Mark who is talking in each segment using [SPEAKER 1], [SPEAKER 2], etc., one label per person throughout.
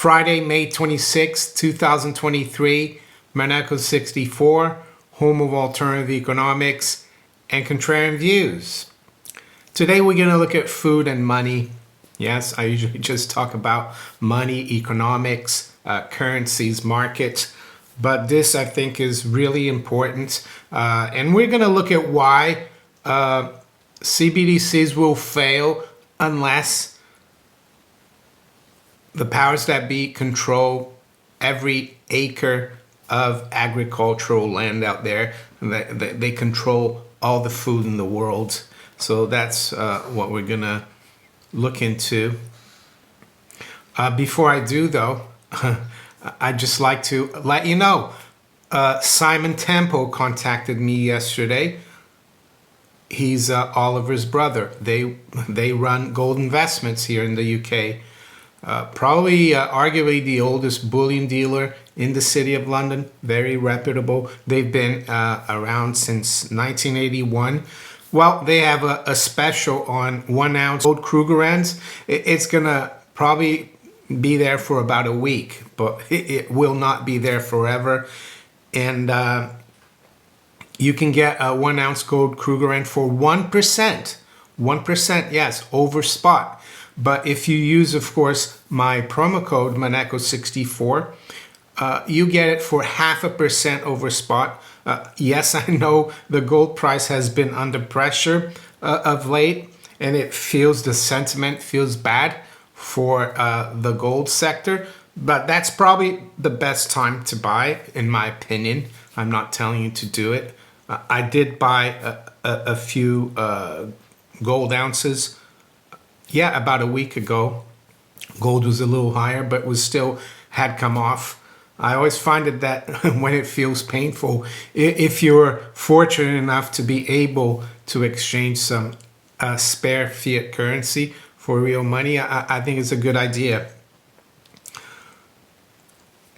[SPEAKER 1] Friday, May 26, 2023, Monaco 64, home of alternative economics and contrarian views. Today we're going to look at food and money. Yes, I usually just talk about money, economics, currencies, markets, but this I think is really important. And we're going to look at why CBDCs will fail unless the powers that be control every acre of agricultural land out there. They control all the food in the world. So that's what we're gonna look into. Before I do though, I'd just like to let you know, Simon Temple contacted me yesterday. He's Oliver's brother. They run gold investments here in the UK. Probably arguably the oldest bullion dealer in the city of London, very reputable. They've been around since 1981. Well, they have a special on 1 ounce gold Krugerrands. It's gonna probably be there for about a week, but it will not be there forever. And you can get a 1 ounce gold Krugerrand for 1%. 1%, yes, over spot. But if you use, of course, my promo code Monaco64, you get it for 0.5% over spot. Yes, I know the gold price has been under pressure of late, and the sentiment feels bad for the gold sector. But that's probably the best time to buy, in my opinion. I'm not telling you to do it. I did buy a few gold ounces. Yeah, about a week ago. Gold was a little higher, but was still had come off. I always find it that when it feels painful, if you're fortunate enough to be able to exchange some spare fiat currency for real money, I think it's a good idea.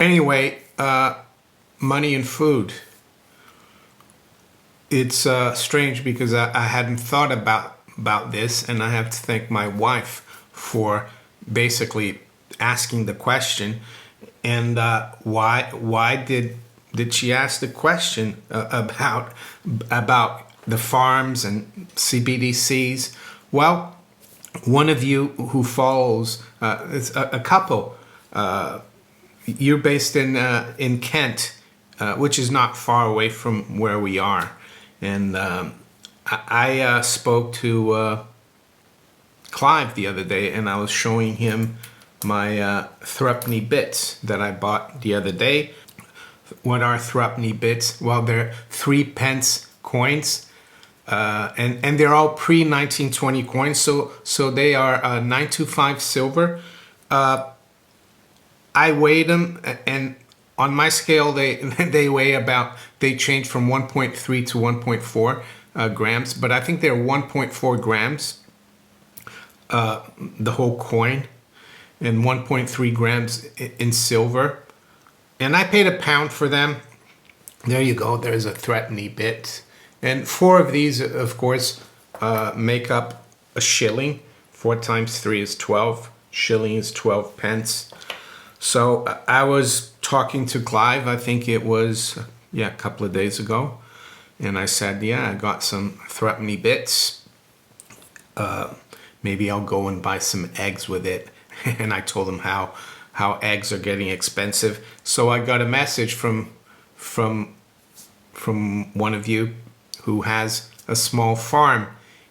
[SPEAKER 1] Anyway, money and food. It's strange because I hadn't thought about this, and I have to thank my wife for basically asking the question. And why did she ask the question about the farms and CBDCs? Well, one of you who follows a couple. You're based in Kent, which is not far away from where we are, and I spoke to Clive the other day, and I was showing him my threepenny bits that I bought the other day. What are threepenny bits? Well, they're 3p coins, and they're all pre-1920 coins. So they are 925 silver. I weighed them, and on my scale, they weigh they change from 1.3 to 1.4 grams, but I think they're 1.4 grams, the whole coin, and 1.3 grams in silver. And I paid £1 for them. There you go. There's a threepenny bit. And 4 of these, of course, make up a shilling. 4 times 3 is 12. Shilling is 12p. So I was talking to Clive, I think it was, a couple of days ago. And I said, I got some threepenny bits. Maybe I'll go and buy some eggs with it. And I told him how eggs are getting expensive. So I got a message from one of you who has a small farm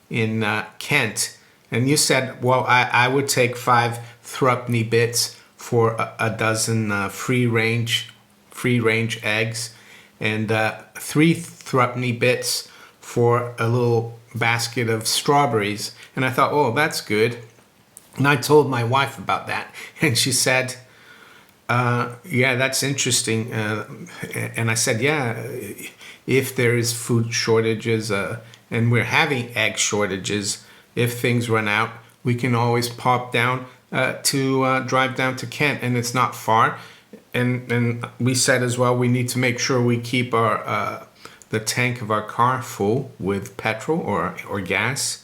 [SPEAKER 1] in Kent. And you said, well, I would take 5 threepenny bits for a dozen free range eggs, and 3 threepenny bits for a little basket of strawberries. And I thought, oh, that's good. And I told my wife about that, and she said, that's interesting. And I said, if there is food shortages, and we're having egg shortages, if things run out, we can always pop down to drive down to Kent, and it's not far. And we said as well, we need to make sure we keep our the tank of our car full with petrol or gas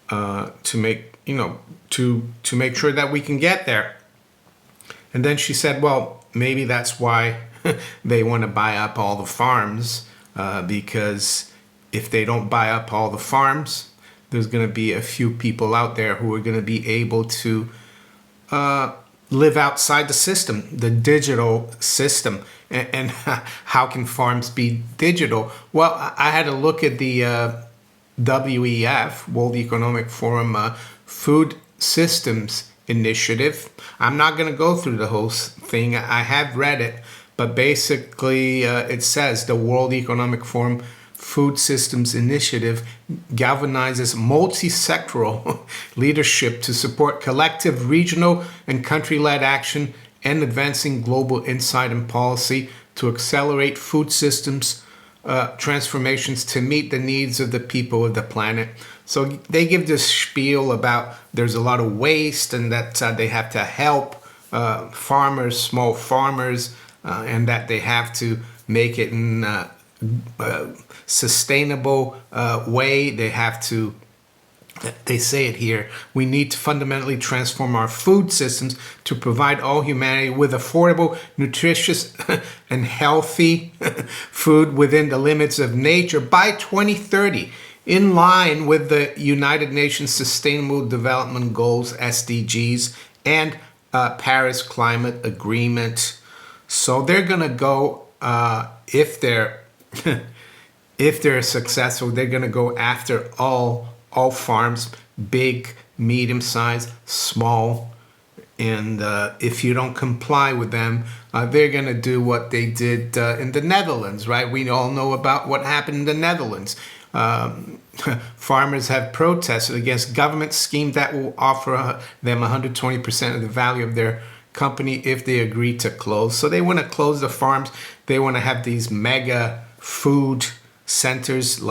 [SPEAKER 1] to make to make sure that we can get there. And then she said, well, maybe that's why they want to buy up all the farms, because if they don't buy up all the farms, there's going to be a few people out there who are going to be able to live outside the system, the digital system. And how can farms be digital? Well, I had a look at the WEF, World Economic Forum, Food Systems Initiative. I'm not going to go through the whole thing. I have read it, but basically it says the World Economic Forum Food Systems Initiative galvanizes multi-sectoral leadership to support collective regional and country-led action and advancing global insight and policy to accelerate food systems transformations to meet the needs of the people of the planet. So they give this spiel about there's a lot of waste and that they have to help farmers, small farmers, and that they have to make it in sustainable way. They have to, they say it here, we need to fundamentally transform our food systems to provide all humanity with affordable, nutritious, and healthy food within the limits of nature by 2030, in line with the United Nations Sustainable Development Goals, SDGs, and Paris Climate Agreement. So they're going to go, if they're if they're successful, they're going to go after all farms, big, medium-sized, small, and if you don't comply with them, they're going to do what they did in the Netherlands, right? We all know about what happened in the Netherlands. Farmers have protested against government scheme that will offer them 120% of the value of their company if they agree to close. So they want to close the farms. They want to have these mega food centers,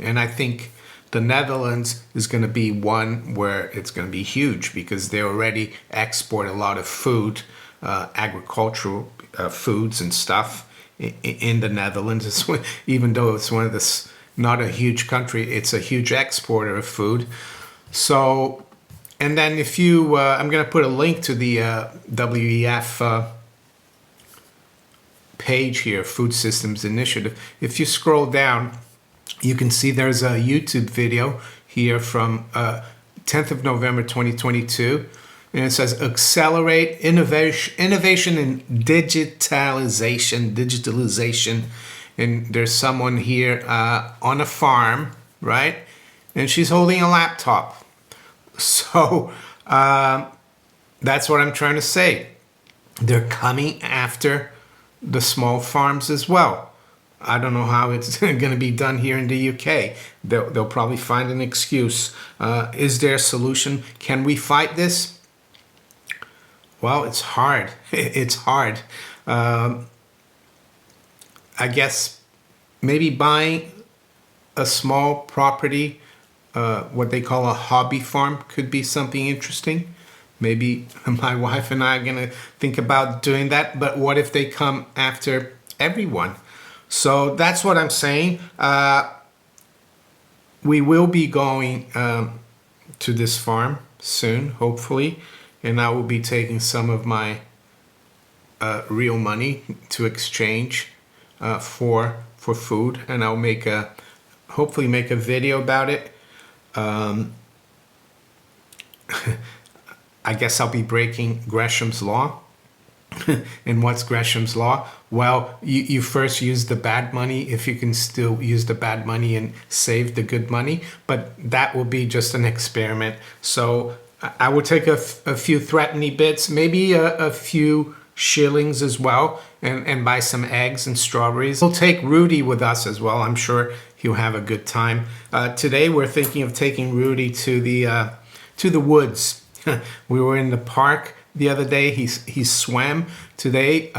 [SPEAKER 1] and I think the Netherlands is going to be one where it's going to be huge because they already export a lot of food, agricultural foods and stuff in the Netherlands. Even though it's one of the, not a huge country, it's a huge exporter of food. So, and then if you, I'm going to put a link to the WEF page here, Food Systems Initiative. If you scroll down, you can see there's a YouTube video here from 10th of November 2022, and it says accelerate innovation in digitalization. And there's someone here on a farm, right? And she's holding a laptop. So that's what I'm trying to say. They're coming after the small farms as well. I don't know how it's going to be done here in the UK. They'll probably find an excuse. Is there a solution? Can we fight this? Well, it's hard. It's hard. I guess maybe buying a small property, what they call a hobby farm, could be something interesting. Maybe my wife and I are going to think about doing that. But what if they come after everyone? So that's what I'm saying. We will be going to this farm soon, hopefully. And I will be taking some of my real money to exchange for food. And I'll hopefully make a video about it. I guess I'll be breaking Gresham's law. And what's Gresham's law? Well, you first use the bad money if you can still use the bad money and save the good money. But that will be just an experiment. So I will take a few threatening bits, maybe a few shillings as well, and buy some eggs and strawberries. We'll take Rudy with us as well. I'm sure he'll have a good time. Today we're thinking of taking Rudy to the woods. We were in the park the other day. He swam. Today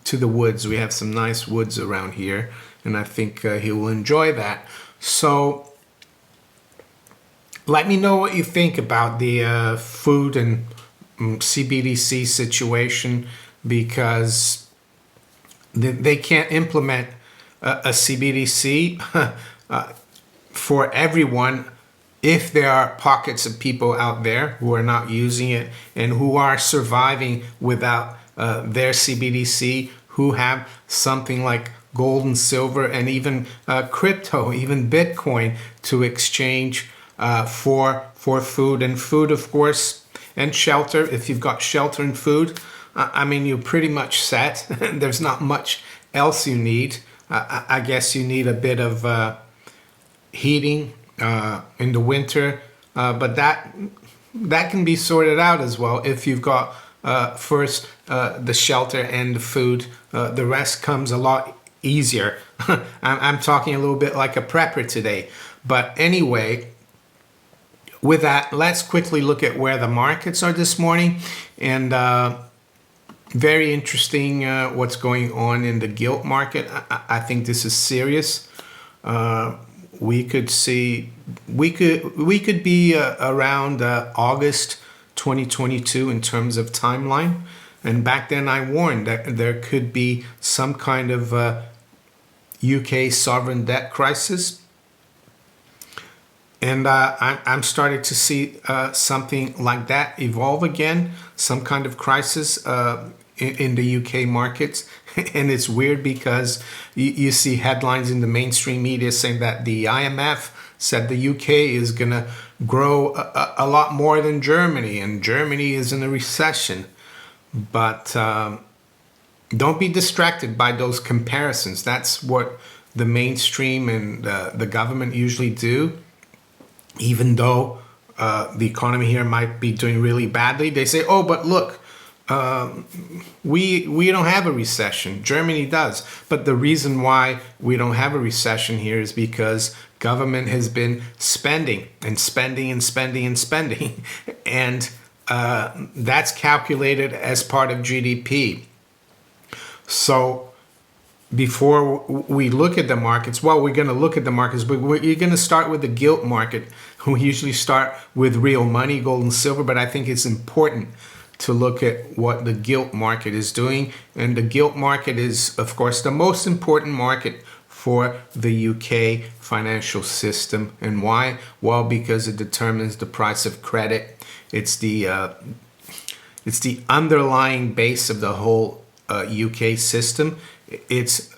[SPEAKER 1] to the woods. We have some nice woods around here, and I think he will enjoy that. So let me know what you think about the food and CBDC situation, because they can't implement a CBDC for everyone if there are pockets of people out there who are not using it and who are surviving without their CBDC, who have something like gold and silver and even crypto, even Bitcoin to exchange for food. And food, of course, and shelter. If you've got shelter and food, I mean, you're pretty much set. There's not much else you need. I guess you need a bit of heating in the winter, but that can be sorted out as well if you've got first the shelter and the food. The rest comes a lot easier. I'm talking a little bit like a prepper today. But anyway, with that, let's quickly look at where the markets are this morning. And very interesting what's going on in the gilt market. I think this is serious. We could be around August 2022 in terms of timeline. And back then I warned that there could be some kind of UK sovereign debt crisis. And I'm starting to see something like that evolve again, some kind of crisis in the UK markets. And it's weird because you see headlines in the mainstream media saying that the IMF said the UK is going to grow a lot more than Germany, and Germany is in a recession. But don't be distracted by those comparisons. That's what the mainstream and the government usually do. Even though the economy here might be doing really badly, they say, oh, but look, we don't have a recession. Germany does. But the reason why we don't have a recession here is because government has been spending and spending and spending and spending. And that's calculated as part of GDP. So before we look at the markets, well, we're going to look at the markets, but you're going to start with the gilt market. We usually start with real money, gold and silver, but I think it's important to look at what the gilt market is doing. And the gilt market is, of course, the most important market for the UK financial system. And why? Well, because it determines the price of credit. It's the underlying base of the whole UK system. It's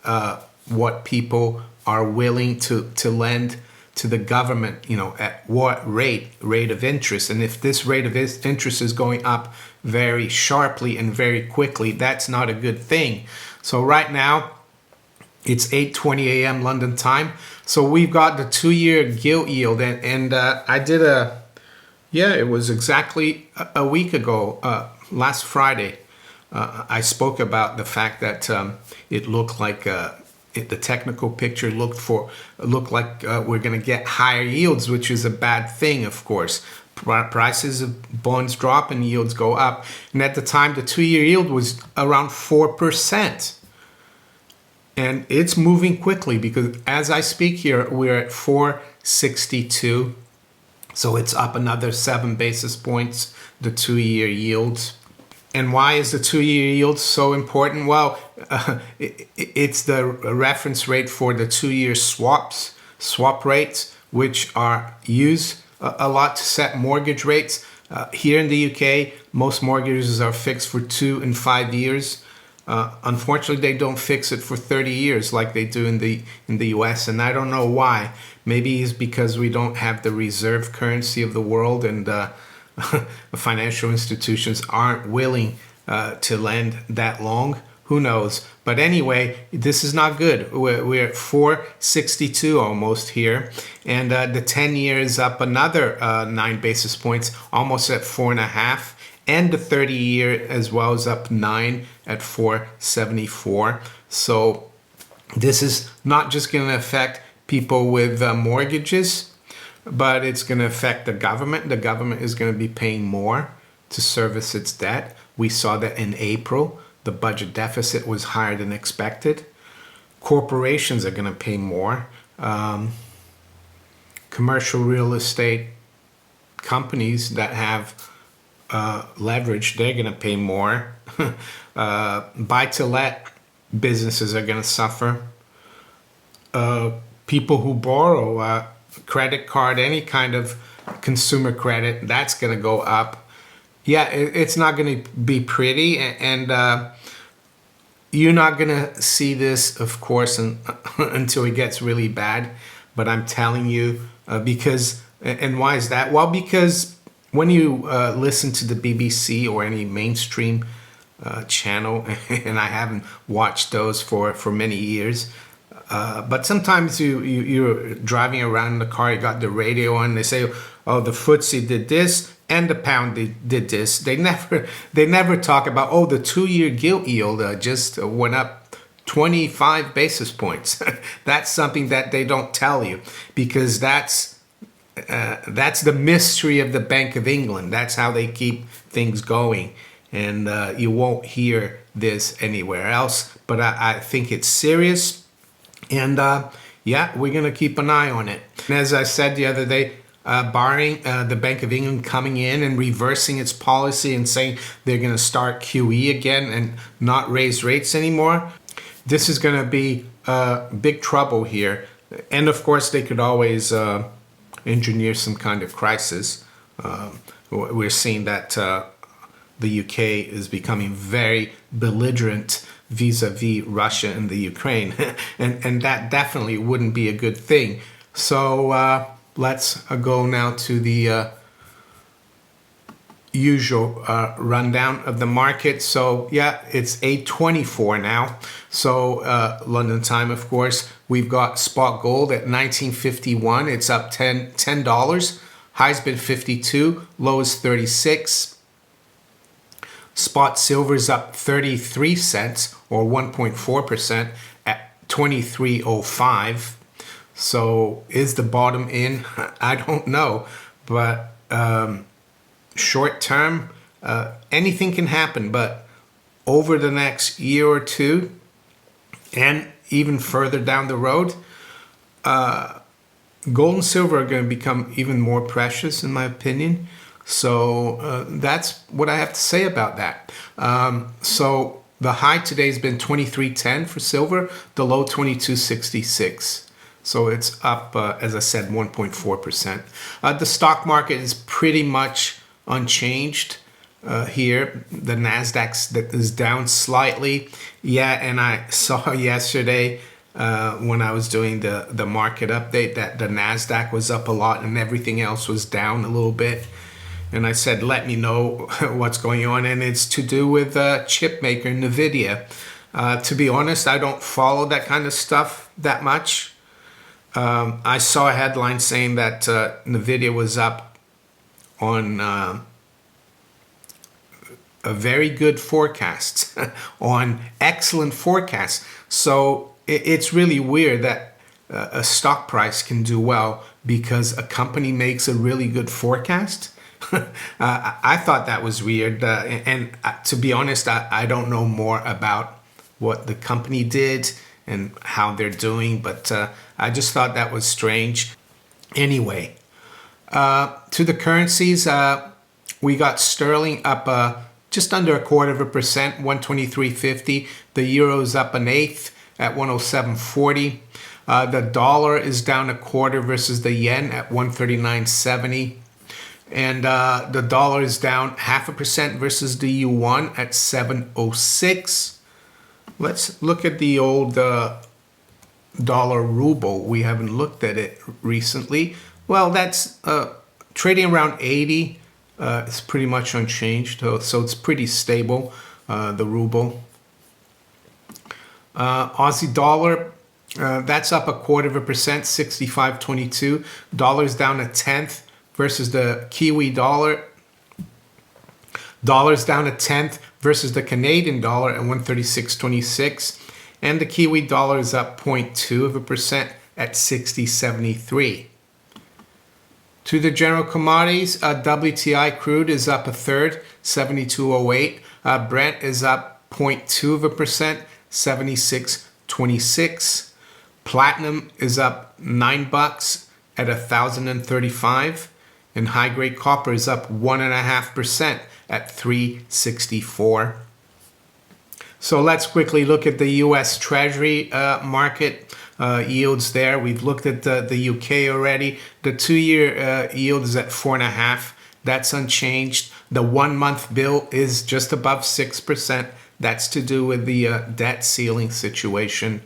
[SPEAKER 1] what people are willing to lend to the government, at what rate of interest. And if this rate of interest is going up very sharply and very quickly, that's not a good thing. So right now, it's 8:20 a.m. London time. So we've got the 2-year gilt yield. And I did it was exactly a week ago, last Friday. I spoke about the fact that it looked like the technical picture looked like we're going to get higher yields, which is a bad thing, of course. Prices of bonds drop and yields go up. And at the time, the 2-year yield was around 4%. And it's moving quickly because as I speak here, we're at 4.62. So it's up another 7 basis points, the 2-year yield. And why is the 2-year yield so important? Well, it's the reference rate for the 2-year swap rates, which are used a lot to set mortgage rates. Here in the UK, most mortgages are fixed for 2 and 5 years. Unfortunately, they don't fix it for 30 years like they do in the US, and I don't know why. Maybe it's because we don't have the reserve currency of the world, and financial institutions aren't willing to lend that long. Who knows? But anyway, this is not good. We're at 4.62 almost here, and the 10-year is up another 9 basis points, almost at 4.5. And the 30-year as well is up 9 at 4.74. So this is not just going to affect people with mortgages, but it's going to affect the government. The government is going to be paying more to service its debt. We saw that in April. The budget deficit was higher than expected. Corporations are going to pay more. Commercial real estate companies that have leverage, they're going to pay more. Buy-to-let businesses are going to suffer. People who borrow credit card, any kind of consumer credit, that's going to go up. Yeah, it's not going to be pretty, and you're not going to see this, of course, until it gets really bad. But I'm telling you, because, and why is that? Well, because when you listen to the BBC or any mainstream channel, and I haven't watched those for many years, but sometimes you're driving around in the car, you got the radio on, they say, oh, the FTSE did this and the pound did this. They never talk about, oh, the 2-year gilt yield just went up 25 basis points. That's something that they don't tell you, because that's the mystery of the Bank of England. That's how they keep things going. And you won't hear this anywhere else. But I think it's serious. And yeah, we're going to keep an eye on it. And as I said the other day, barring the Bank of England coming in and reversing its policy and saying they're going to start QE again and not raise rates anymore, this is going to be big trouble here. And of course, they could always engineer some kind of crisis. We're seeing that the UK is becoming very belligerent vis-a-vis Russia and the Ukraine, and that definitely wouldn't be a good thing. So let's go now to the usual rundown of the market. So yeah, it's 8:24 now. So London time, of course. We've got spot gold at 1951. It's up $10. High's been 52, low is 36. Spot silver's up 33 cents or 1.4% at 23.05. So is the bottom in? I don't know, but short term, anything can happen. But over the next year or two, and even further down the road, gold and silver are going to become even more precious, in my opinion. So that's what I have to say about that. So the high today has been 23.10 for silver, the low 22.66. So it's up, as I said, 1.4%. The stock market is pretty much unchanged here. The Nasdaq is down slightly. Yeah, and I saw yesterday when I was doing the market update that the Nasdaq was up a lot and everything else was down a little bit. And I said, let me know what's going on. And it's to do with chip maker NVIDIA. To be honest, I don't follow that kind of stuff that much. I saw a headline saying that NVIDIA was up on a very good forecast, on excellent forecasts. So it's really weird that a stock price can do well because a company makes a really good forecast. I thought that was weird, and to be honest, I don't know more about what the company did and how they're doing, but I just thought that was strange. Anyway, to the currencies, we got sterling up just under 0.25%, 123.50. The euro's up 1/8 at 107.40. The dollar is down 0.25 versus the yen at 139.70. And the dollar is down 0.5% versus the yuan at 7.06. Let's look at the old dollar ruble. We haven't looked at it recently. Well, that's trading around 80. It's pretty much unchanged, so it's pretty stable, the ruble. Aussie dollar, that's up 0.25%, 65.22. Dollar's down 1/10 versus the Kiwi dollar. Dollar's down 1/10 versus the Canadian dollar at 136.26. And the Kiwi dollar is up 0.2% at 60.73. To the general commodities, WTI crude is up 1/3, 72.08. Brent is up 0.2%, 76.26. Platinum is up $9 at 1,035. And high-grade copper is up 1.5% at 364. So let's quickly look at the U.S. Treasury market. yields there. We've looked at the UK already. The 2-year yield is at 4.5. That's unchanged. The 1-month bill is just above 6%. That's to do with the debt ceiling situation.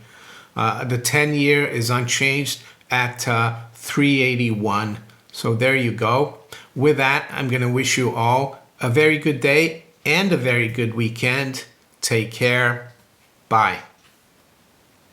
[SPEAKER 1] The 10-year is unchanged at 381. So there you go. With that, I'm going to wish you all a very good day and a very good weekend. Take care. Bye.